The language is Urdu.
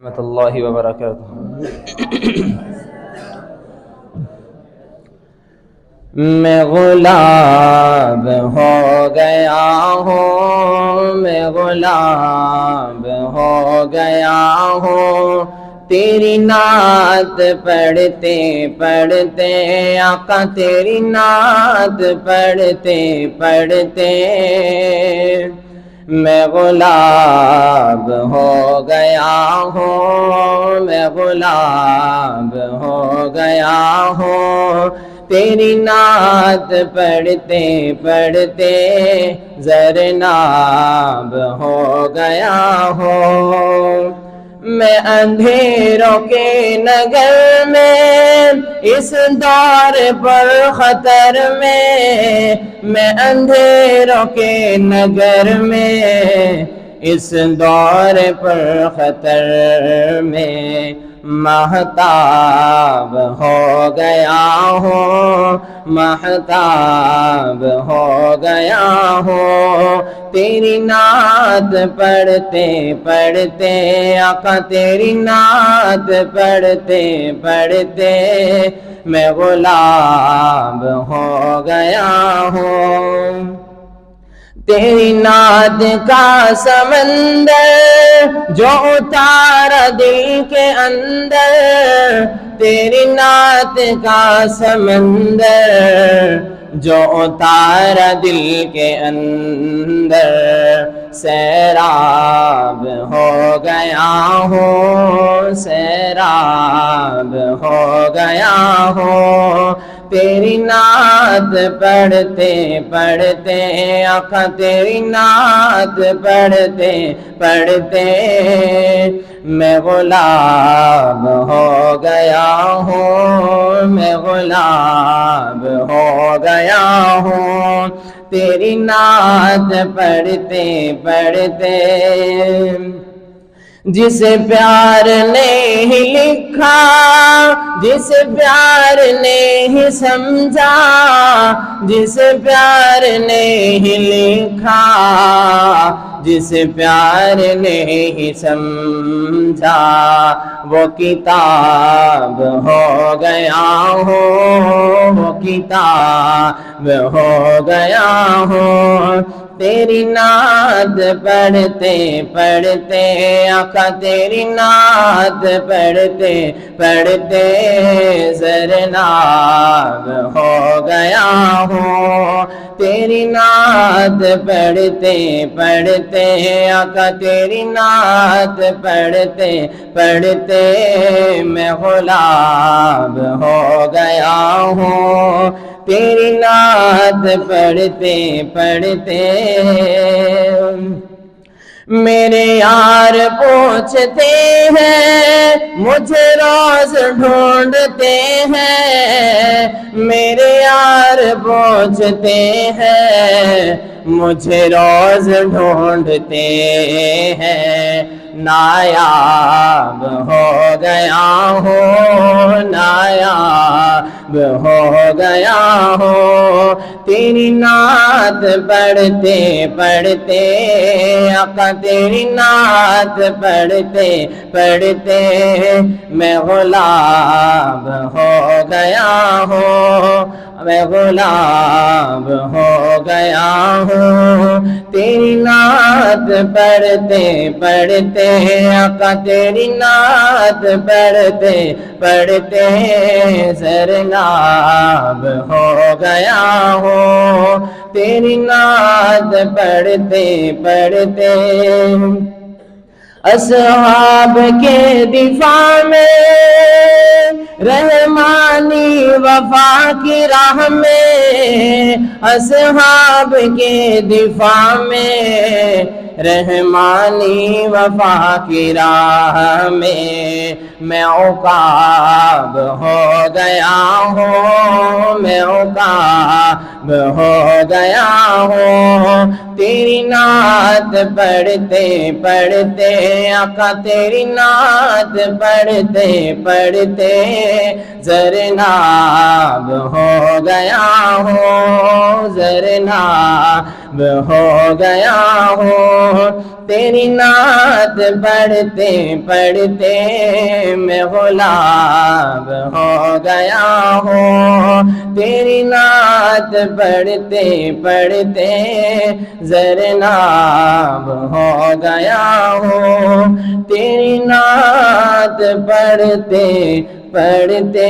رحمۃ اللہ وبرکاتہ۔ میں غلام ہو گیا ہوں، میں غلام ہو گیا ہوں، تیری نعت پڑھتے پڑھتے آقا، تیری نعت پڑھتے پڑھتے میں غلام ہو گیا ہوں، میں غلام ہو گیا ہوں، تیری نعت پڑھتے پڑھتے زرناب ہو گیا ہوں۔ میں اندھیروں کے نگر میں اس دور پر خطر میں اندھیروں کے نگر میں اس دور پر خطر میں مہتاب ہو گیا ہوں، مہتاب ہو گیا ہوں، تیری نعت پڑھتے پڑھتے آقا، تیری نعت پڑھتے پڑھتے میں غلام ہو گیا ہوں۔ تیری نعت کا سمندر جو اتارا دل کے اندر، تیری نعت کا سمندر جو اتارا دل کے اندر، سیراب ہو گیا ہوں، سیراب ہو گیا ہوں، تیری نعت پڑھتے پڑھتے آقا، تیری نعت پڑھتے پڑھتے میں غلام ہو گیا ہوں، میں غلام ہو گیا ہوں، تیری نعت پڑھتے پڑھتے جسے پیار نے ہی لکھا، جسے پیار نے ہی سمجھا، جسے پیار نے ہی لکھا، جسے پیار نے ہی سمجھا، وہ کتاب ہو گیا ہوں، وہ کتاب ہو گیا ہوں، تیری نعت پڑھتے پڑھتے آقا، تیری نعت پڑھتے پڑھتے زرناب ہو گیا ہوں، تیری نعت پڑھتے پڑھتے آقا، تیری نعت پڑھتے پڑھتے میں غلام ہو گیا ہوں، تیری نعت پڑھتے پڑھتے میرے یار پوچھتے ہیں مجھے روز ڈھونڈتے ہیں، میرے یار پوچھتے ہیں مجھے روز ڈھونڈتے ہیں، نایاب ہو گیا ہوں، نایاب ہو گیا ہوں، تیری نعت پڑھتے پڑھتے آقا، تیری نعت پڑھتے پڑھتے میں غلام ہو گیا ہوں، میں غلام ہو گیا ہوں، تیری نعت پڑھتے پڑھتے آقا، تیری نعت پڑھتے پڑھتے زرناب ہو گیا ہوں، تیری نعت پڑھتے پڑھتے اصحاب کے دفاع میں رحمانی وفا کی راہ میں، اصحاب کے دفاع میں رحمانی وفا کی راہ میں عقاب ہو گیا ہوں، میں عقاب ہو گیا ہوں، تیری نعت پڑھتے پڑھتے آقا، تیری نعت پڑھتے پڑھتے زرناب ہو گیا ہوں، زرناب ہو گیا ہوں، تیری نعت پڑھتے پڑھتے میں غلام ہو گیا ہوں، تیری نعت پڑھتے پڑھتے زرناب ہو گیا ہوں، تیری نعت پڑھتے پڑھتے